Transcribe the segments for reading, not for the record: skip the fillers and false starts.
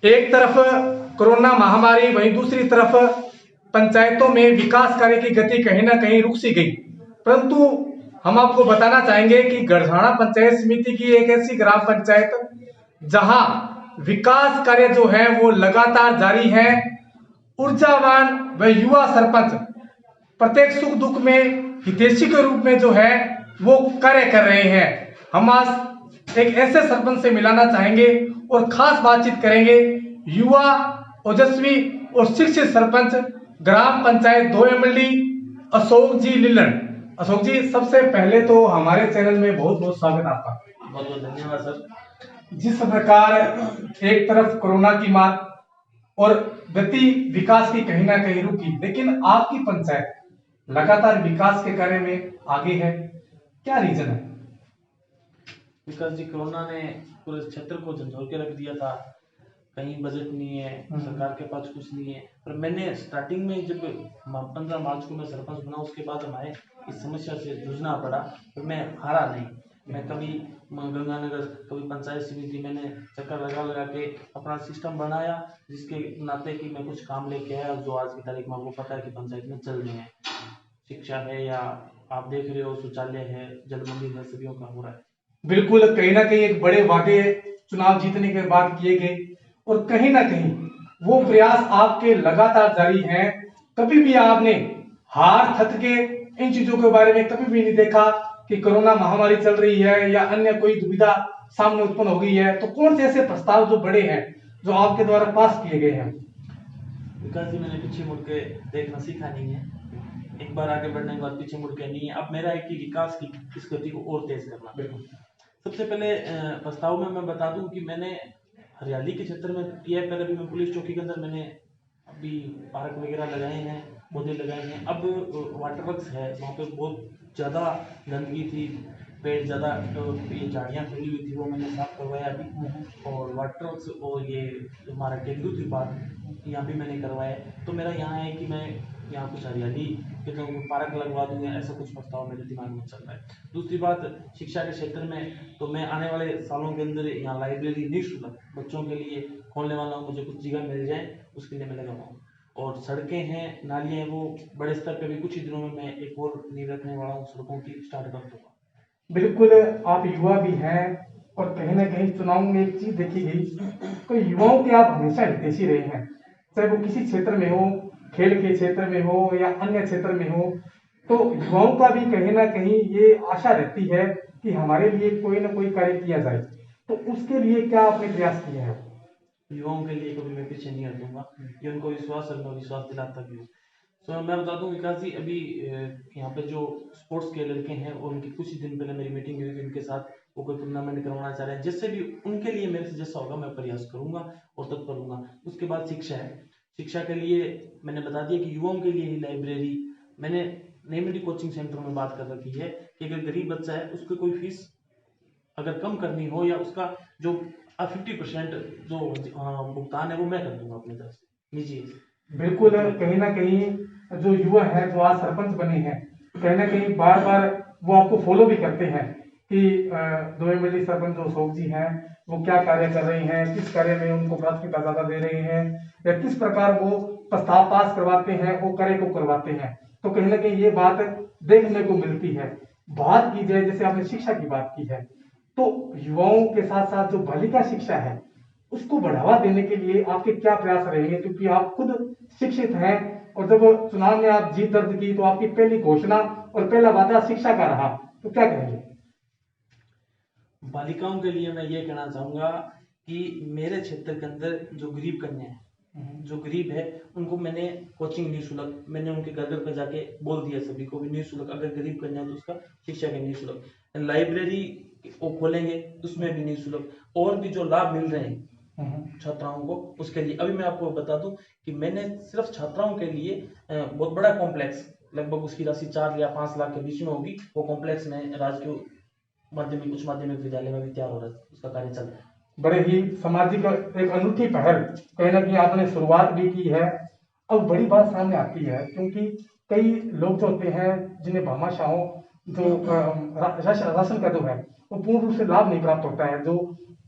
एक तरफ कोरोना महामारी, वहीं दूसरी तरफ पंचायतों में विकास कार्य की गति कहीं ना कहीं रुक सी गई। परंतु हम आपको बताना चाहेंगे कि गढ़धाणा पंचायत समिति की एक ऐसी ग्राम पंचायत जहां विकास कार्य जो है वो लगातार जारी है। ऊर्जावान व युवा सरपंच प्रत्येक सुख दुख में हितैषी के रूप में जो है वो कार्य कर रहे हैं। हम आज एक ऐसे सरपंच से मिलाना चाहेंगे और खास बातचीत करेंगे। युवा, ओजस्वी और शिक्षित सरपंच ग्राम पंचायत दोयमल्ली अशोक जी लीलन। अशोक जी, सबसे पहले तो हमारे चैनल में बहुत बहुत स्वागत आपका। बहुत बहुत धन्यवाद सर। जिस प्रकार एक तरफ कोरोना की मार और गति विकास की कहीं ना कहीं रुकी, लेकिन आपकी पंचायत लगातार विकास के कार्य में आगे है, क्या रीजन है? विकास जी, कोरोना ने पूरे क्षेत्र को झंझोर के रख दिया था। कहीं बजट नहीं है, सरकार के पास कुछ नहीं है। पर मैंने स्टार्टिंग में जब 15 मार्च को मैं सरपंच बना, उसके बाद हमारे इस समस्या से जूझना पड़ा। पर मैं हारा नहीं। मैं कभी गंगानगर, कभी पंचायत समिति, मैंने चक्कर लगा लगा के अपना सिस्टम बनाया, जिसके नाते कि मैं कुछ काम लेके आया जो आज की तारीख में आपको पता है कि पंचायत में चल रहे हैं। शिक्षा है, या आप देख रहे हो शौचालय है, जल मंदिर है, सभी का हो रहा है। बिल्कुल, कहीं ना कहीं एक बड़े वादे चुनाव जीतने के बाद किए गए और कहीं ना कहीं वो प्रयास आपके लगातार जारी हैं। कभी भी आपने हार थक के इन चीजों के बारे में कभी भी नहीं देखा कि कोरोना महामारी चल रही है या अन्य कोई दुविधा सामने उत्पन्न हो गई है। तो कौन से ऐसे प्रस्ताव जो बड़े हैं जो आपके द्वारा पास किए गए हैं? विकास जी, मैंने पीछे मुड़ के देखना सीखा नहीं है। एक बार आगे बढ़ने के बाद पीछे मुड़ के नहीं है। अब मेरा है कि विकास की इस गति को और तेज करना। बिल्कुल। सबसे पहले प्रस्ताव में मैं बता दूं कि मैंने हरियाली के क्षेत्र में किया है। पहले भी मैं पुलिस चौकी के अंदर मैंने अभी पार्क वगैरह लगाए हैं, पौधे लगाए हैं। अब वाटर वर्क्स है, वहाँ पे बहुत ज़्यादा गंदगी थी, पेड़ ज़्यादा, ये झाड़ियाँ फैली हुई थी, वो मैंने साफ करवाया अभी। और वाटर वर्क्स और ये हमारा तेंदुआ थी बात, यहाँ भी मैंने करवाया। तो मेरा यहाँ है कि मैं यहाँ कुछ हरियाली के तो पार्क लगवा दूंगा, ऐसा कुछ प्रस्ताव मेरे दिमाग में चल रहा है। दूसरी बात, शिक्षा के क्षेत्र में तो मैं आने वाले सालों के अंदर यहाँ लाइब्रेरी निःशुल्क बच्चों के लिए खोलने वाला हूँ। मुझे कुछ जगह मिल जाए उसके लिए मैं लगा हुआ हूँ। और सड़कें हैं, नालियाँ हैं, वो बड़े स्तर पर भी कुछ ही दिनों में मैं एक और नींव रखने वाला हूँ, सड़कों की स्टार्ट कर दूंगा। बिल्कुल, आप युवा भी हैं और कहीं ना कहीं चुनाव में एक चीज देखी गई, तो युवाओं के आप हमेशा हितैषी रहे हैं, चाहे वो किसी क्षेत्र में हो, खेल के क्षेत्र में हो या अन्य क्षेत्र में हो। तो युवाओं का भी कहीं ना कहीं ये आशा रहती है कि हमारे लिए कोई ना कोई कार्य किया जाए। तो उसके लिए क्या आपने प्रयास किया है? युवाओं के लिए कभी मैं पीछे नहीं हटूंगा। ये उनको विश्वास है, मैं विश्वास दिलाता भी हूँ। तो मैं बता दूं विकास जी, अभी यहाँ पे जो स्पोर्ट्स के लड़के हैं और उनकी कुछ ही दिन पहले मेरी मीटिंग हुई थी उनके साथ। वो कोई टूर्नामेंट करवाना चाह रहे हैं, जिससे भी उनके लिए मेरे से जैसा होगा मैं प्रयास करूंगा और तत्पर हूंगा। उसके बाद शिक्षा है। शिक्षा के लिए मैंने बता दिया कि युवाओं के लिए ही लाइब्रेरी, मैंने नेमडी कोचिंग सेंटर में बात कर रखी है कि अगर गरीब बच्चा है उसको कोई फीस अगर कम करनी हो, या उसका जो 50% जो भुगतान है वो मैं कर दूंगा अपनी तरफ से निजी। बिल्कुल, कहीं ना कहीं जो युवा है जो आज सरपंच बने हैं, कहीं ना कहीं बार बार वो आपको फॉलो भी करते हैं कि दोयमल्ली सरपंच जो अशोक जी हैं वो क्या कार्य कर रहे हैं, किस कार्य में उनको प्राथमिकता ज्यादा दे रहे हैं, या किस प्रकार वो प्रस्ताव पास करवाते हैं, वो कार्य को करवाते हैं। तो कहीं ना कहीं ये बात देखने को मिलती है। बात की जाए, जैसे आपने शिक्षा की बात की है, तो युवाओं के साथ साथ जो बालिका शिक्षा है उसको बढ़ावा देने के लिए आपके क्या प्रयास रहेंगे? क्योंकि आप खुद शिक्षित हैं और जब चुनाव में आप जीत दर्ज की तो आपकी पहली घोषणा और पहला वादा शिक्षा का रहा, तो क्या कहेंगे? बालिकाओं के लिए मैं ये कहना चाहूंगा कि मेरे क्षेत्र के अंदर जो गरीब कन्या है, जो गरीब है, उनको मैंने कोचिंग निःशुल्क, मैंने उनके घर घर पे जाके बोल दिया सभी को भी निःशुल्क। अगर गरीब कन्या है तो उसका शिक्षा के निःशुल्क। लाइब्रेरी वो खोलेंगे, उसमें भी निःशुल्क। और भी जो लाभ मिल रहे हैं छात्राओं को, उसके लिए अभी मैं आपको बता दूं कि मैंने सिर्फ छात्राओं के लिए बहुत बड़ा कॉम्प्लेक्स, लगभग उसकी राशि 4 या 5 लाख के बीच में होगी, वो कॉम्प्लेक्स में राजकीय माध्यमिक उच्च माध्यमिक विद्यालय में भी तैयार हो रहा है, उसका कार्य चल रहा है। बड़े ही सामाजिक एक अनूठी पहल कहीं ना कहीं आपने शुरुआत भी की है। अब बड़ी बात सामने आती है, क्योंकि कई लोग जो होते हैं जिन्हें भामाशाहों जो राशन का जो है वो पूर्ण रूप से लाभ नहीं प्राप्त होता है। जो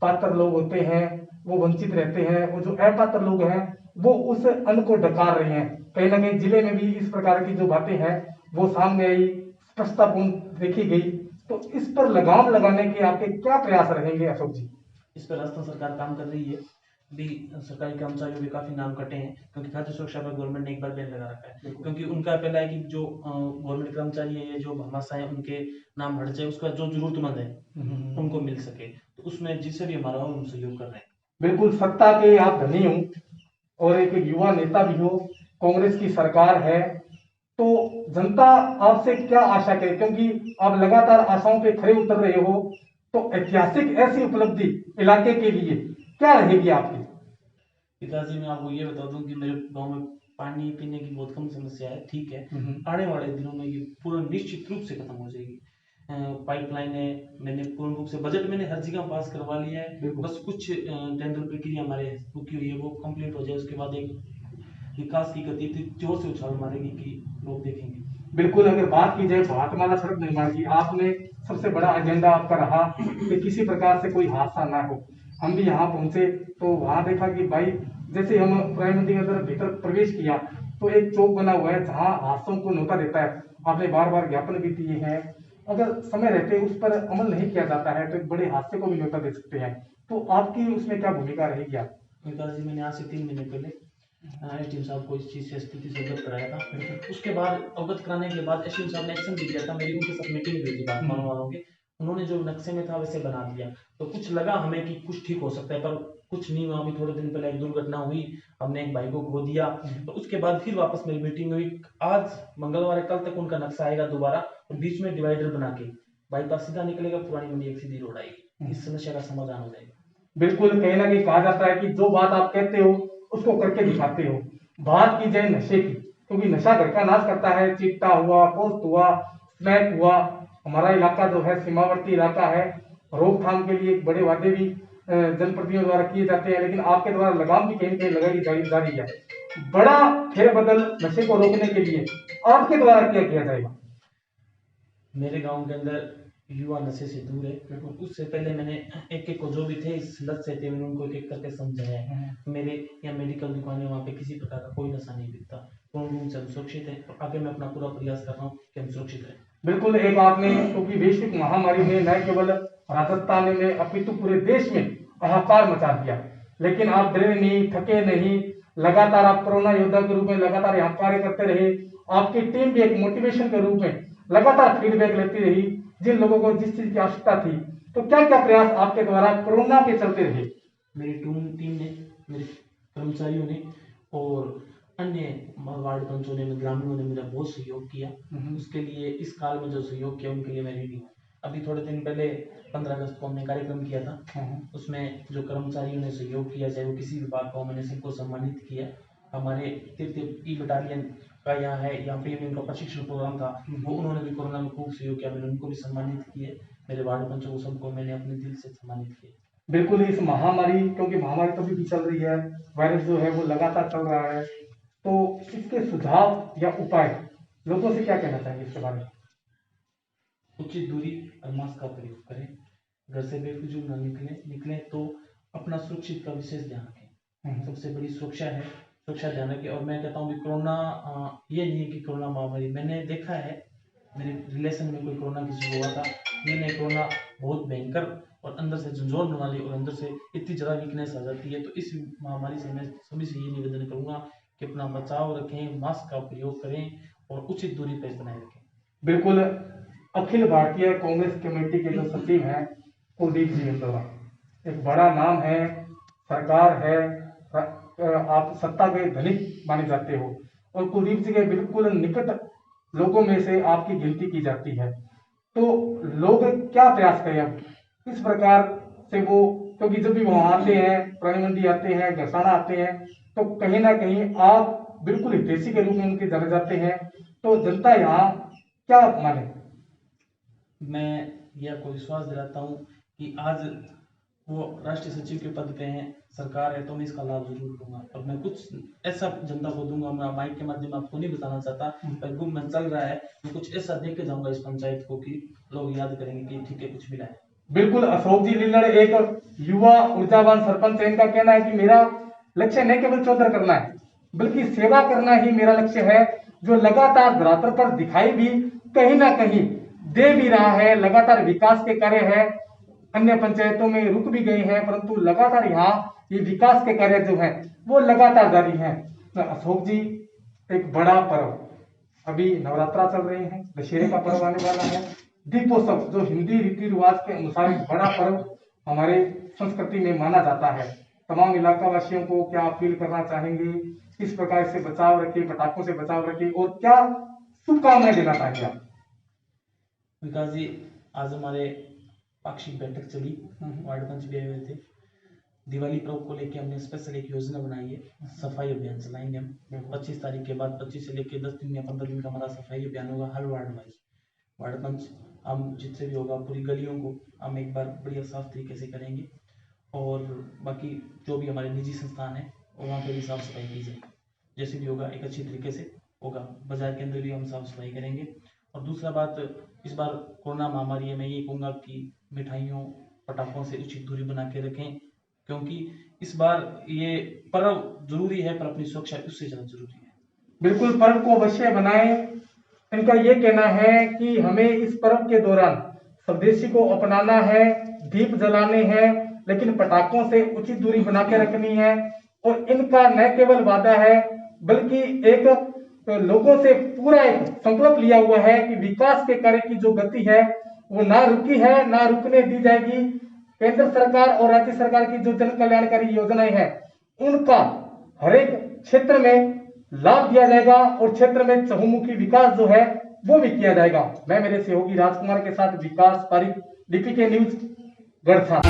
पात्र लोग होते हैं वो वंचित रहते हैं, और जो अपात्र लोग हैं वो उस अन्न को डकार रहे हैं। कहीं ना कहीं जिले में भी इस प्रकार की जो बातें हैं वो सामने आई, स्पष्टतापूर्ण देखी गई। तो इस पर लगाम लगाने के आपके क्या प्रयास रहेंगे अशोक जी? इस पर राजस्थान सरकार काम कर रही है। भी सरकारी कर्मचारियों के काफी नाम कटे हैं, क्योंकि खाद्य सुरक्षा पर गवर्नमेंट ने एक बार बैन लगा रखा है। क्योंकि उनका पहला है कि जो गवर्नमेंट कर्मचारी है या जो भामाशाह है उनके नाम हट जाए, उसका जो जरूरतमंद है उनको मिल सके। तो उसमें जिससे भी हमारा हो हम सहयोग कर रहे हैं। बिल्कुल, सत्ता के आप धनी हो और एक युवा नेता भी हो, कांग्रेस की सरकार है, तो जनता आपसे क्या आशा करे? क्योंकि आप लगातार आशाओं पे खरे उतर रहे हो, तो ऐतिहासिक ऐसी उपलब्धि इलाके के लिए क्या रहेगी आपकी? पिताजी, मैं आपको ये बता दूं कि मेरे गांव में पानी पीने की बहुत कम समस्या है, ठीक है। आने वाले दिनों में ये पूरा निश्चित रूप से खत्म हो जाएगी। पाइपलाइन है, मैंने पूर्ण रूप से बजट मैंने हर जगह पास करवा लिया है। बस कुछ टेंडर प्रक्रिया हमारे रुकी हुई है, वो कंप्लीट हो जाए, उसके बाद एक विकास की गति इतनी जोर से उछाल मारेगी कि लोग देखेंगे। बिल्कुल, अगर बात की जाए भारतमाला सड़क निर्माण की, आपने सबसे बड़ा एजेंडा आपका रहा कि किसी प्रकार से कोई हादसा ना हो। हम भी यहाँ पहुंचे तो वहां देखा कि भाई जैसे हम प्राइम मंदिर के अंदर भीतर प्रवेश किया तो एक चौक बना हुआ है जहाँ हादसों को न्योता देता है। आपने बार बार ज्ञापन भी दिए हैं, अगर समय रहते उस पर अमल नहीं किया जाता है तो एक बड़े हादसे को भी न्योता दे सकते हैं। तो आपकी उसमें क्या भूमिका रहेगी? आप जी, मैंने आज से 3 महीने पहले एसडीएम साहब को इस चीज से स्थिति से अवगत कराया था। उसके बाद अवगत कराने के बाद एसडीएम साहब ने एक्शन भी दिया था। मेरी उनके साथ मीटिंग हुई थी बागवानों वालों की। उन्होंने जो नक्शे में था वैसे बना दिया। तो कुछ लगा हमें कि कुछ ठीक हो सकता है, पर कुछ नहीं हुआ। अभी थोड़े दिन पहले एक दुर्घटना हुई, हमने एक भाई को खो दिया। तो उसके बाद फिर वापस मेरी मीटिंग हुई। आज मंगलवार है, कल तक उनका नक्शा आएगा दोबारा, और बीच में डिवाइडर बना के बाईपास सीधा निकलेगा, पुरानी मंडी एक सीधी रोड आएगी। इस समस्या का समाधान हो जाएगा। बिल्कुल, कहीं ना कहीं कहा जाता है कि जो बात आप कहते हो उसको करके दिखाते हो। बात की जाए नशे की, क्योंकि नशा घर का नाश करता है। चिट्टा हुआ, पोस्ट हुआ, स्मैक हुआ, हमारा इलाका जो है सीमावर्ती इलाका है। रोकथाम के लिए बड़े वादे भी जनप्रतिनिधियों द्वारा किए जाते हैं, लेकिन आपके द्वारा लगाम भी कहीं ना कहीं लगाई जा रही है। बड़ा फेरबदल नशे को रोकने के लिए आपके द्वारा क्या किया जाएगा? मेरे गांव के अंदर युवा नशे से दूर है। उससे पहले मैंने एक एक को जो भी थे इस लत से थे, मैंने उनको एक एक करके समझाया है। मेरे यहाँ मेडिकल दुकान है, वहाँ पे किसी प्रकार का कोई नशा नहीं बिकता। पूर्ण रूप से हम सुरक्षित है, और आगे मैं अपना पूरा प्रयास कर रहा हूँ कि हम सुरक्षित रहें। बिल्कुल, एक आपने, क्योंकि वैश्विक महामारी ने न केवल राजस्थान में अपितु पूरे देश में हाहाकार मचा दिया, लेकिन आप डरे नहीं, थके नहीं, लगातार आप कोरोना योद्धा के रूप में लगातार यहाँ कार्य करते रहे। आपकी टीम भी एक मोटिवेशन के रूप में लगातार फीडबैक लेती रही जिन लोगों को जिस चीज की आवश्यकता थी। तो क्या क्या प्रयास आपके द्वारा कोरोना के चलते रहे? मेरी टीम ने, मेरे कर्मचारियों ने और अन्य वार्ड पंचों ने, ग्रामीणों ने मेरा बहुत सहयोग किया। उसके लिए इस काल में जो सहयोग किया उनके लिए मैं ऋणी हूँ। अभी थोड़े दिन पहले 15 अगस्त को हमने कार्यक्रम किया था। उसमें जो कर्मचारियों ने सहयोग किया, चाहे वो किसी विभाग का हो, मैंने सबको सम्मानित किया। हमारे तृतीय बटालियन का यहाँ है, यहाँ पे भी उनका प्रशिक्षण प्रोग्राम था, वो उन्होंने भी कोरोना में खूब सहयोग किया, मैंने उनको भी सम्मानित किए। मेरे वार्ड पंचों को सबको मैंने अपने दिल से सम्मानित किया। बिल्कुल, इस महामारी, क्योंकि महामारी तो भी चल रही है, वायरस जो है वो लगातार चल रहा है, तो इसके सुझाव या उपाय लोगों से क्या कहना चाहिए इसके बारे में? उचित दूरी और मास्क का प्रयोग करें, घर से बेफिजूल ना निकलें तो अपना सुरक्षित का विशेष ध्यान रखें। सबसे बड़ी सुरक्षा है, सुरक्षा ध्यान रखें। और मैं कहता हूँ कि कोरोना ये नहीं है कि कोरोना महामारी, मैंने देखा है मेरे रिलेशन में कोई कोरोना किसी को हुआ था, ये नहीं, कोरोना बहुत भयंकर और अंदर से झंझोर बना ली, और अंदर से इतनी ज़्यादा वीकनेस आ जाती है। तो इस महामारी से मैं सभी से ये निवेदन करूंगा कि अपना बचाव रखें, मास्क का प्रयोग करें और उचित दूरी पर बनाए रखें। बिल्कुल, अखिल भारतीय कांग्रेस कमेटी के जो सचिव हैं कुलदीप जी इंदौरा, एक बड़ा नाम है, सरकार है, आप सत्ता के धनिक माने जाते हो, और कुलदीप जी के बिल्कुल निकट लोगों में से आपकी गिनती की जाती है। तो लोग क्या प्रयास करें अब इस प्रकार से वो, क्योंकि जब भी वहां आते हैं, पुरानी मंडी आते हैं, गसाना आते हैं, तो कहीं ना कहीं आप बिल्कुल हितैषी के रूप में उनके जाने जाते हैं। तो जनता यहाँ क्या माने? मैं यह आपको विश्वास दिलाता हूँ कि आज वो राष्ट्रीय सचिव के पद पे हैं, सरकार है, तो मैं इसका लाभ जरूर लूंगा। और मैं कुछ ऐसा जनता को दूंगा, मैं माइक के माध्यम आपको नहीं बताना चाहता, पर गुम में चल रहा है, मैं कुछ ऐसा देख के जाऊंगा इस पंचायत को कि लोग याद करेंगे कि ठीक है कुछ मिला है। बिल्कुल, अशोक जी लीलड़ एक युवा ऊर्जावान सरपंच है। इनका कहना है कि मेरा लक्ष्य न केवल चौधर करना है बल्कि सेवा करना ही मेरा लक्ष्य है, जो लगातार धरातल पर दिखाई भी कहीं ना कहीं दे भी रहा है। लगातार विकास के कार्य है, अन्य पंचायतों में रुक भी गए हैं, परंतु लगातार यहाँ ये विकास के कार्य जो है वो लगातार जारी है। तो अशोक जी, एक बड़ा पर्व, अभी नवरात्रा चल रहे हैं, दशहरे का पर्व आने वाला है, दीपोत्सव जो हिंदी रीति रिवाज के अनुसार एक बड़ा पर्व हमारे संस्कृति में माना जाता है। तमाम इलाका वासियों को क्या अपील करना चाहेंगे, किस प्रकार से बचाव रखे, पटाखों से बचाव रखे, और क्या शुभकामनाएं देना चाहेंगे आप? विकास जी, आज हमारे पाक्षिक बैठक चली, वार्ड पंच भी आए हुए थे। दिवाली पर्व को लेकर हमने स्पेशल एक योजना बनाई है, सफाई अभियान चलाएंगे हम 25 तारीख के बाद। 25 से लेकर 10 दिन या 15 दिन का हमारा सफाई अभियान होगा हर वार्ड वाइज। वार्ड पंच हम जितने भी होगा पूरी गलियों को हम एक बार बढ़िया साफ तरीके से करेंगे, और बाकी जो भी हमारे निजी संस्थान है वहाँ पे भी साफ सफाई की जाएगी। जैसे भी होगा एक अच्छी तरीके से होगा। बाजार के अंदर भी हम साफ सफाई करेंगे। और दूसरा बात, इस बार कोरोना महामारी है, मैं ये कहूँगा कि मिठाइयों पटाखों से उचित दूरी बना के रखें, क्योंकि इस बार ये पर्व जरूरी है पर अपनी सुरक्षा उससे ज्यादा जरूरी है। बिल्कुल, पर्व को अवश्य बनाएं। इनका ये कहना है कि हमें इस पर्व के दौरान स्वदेशी को अपनाना है, दीप जलाने हैं, लेकिन पटाखों से उचित दूरी बना के रखनी है। और इनका न केवल वादा है बल्कि एक लोगों से पूरा एक संकल्प लिया हुआ है कि विकास के कार्य की जो गति है वो ना रुकी है, ना रुकने दी जाएगी। केंद्र सरकार और राज्य सरकार की जो जन कल्याणकारी योजनाएं हैं उनका हर एक क्षेत्र में लाभ दिया जाएगा, और क्षेत्र में चहुमुखी विकास जो है वो भी किया जाएगा। मैं मेरे सहयोगी राजकुमार के साथ विकास पारिक, DPK न्यूज, गढ़सा।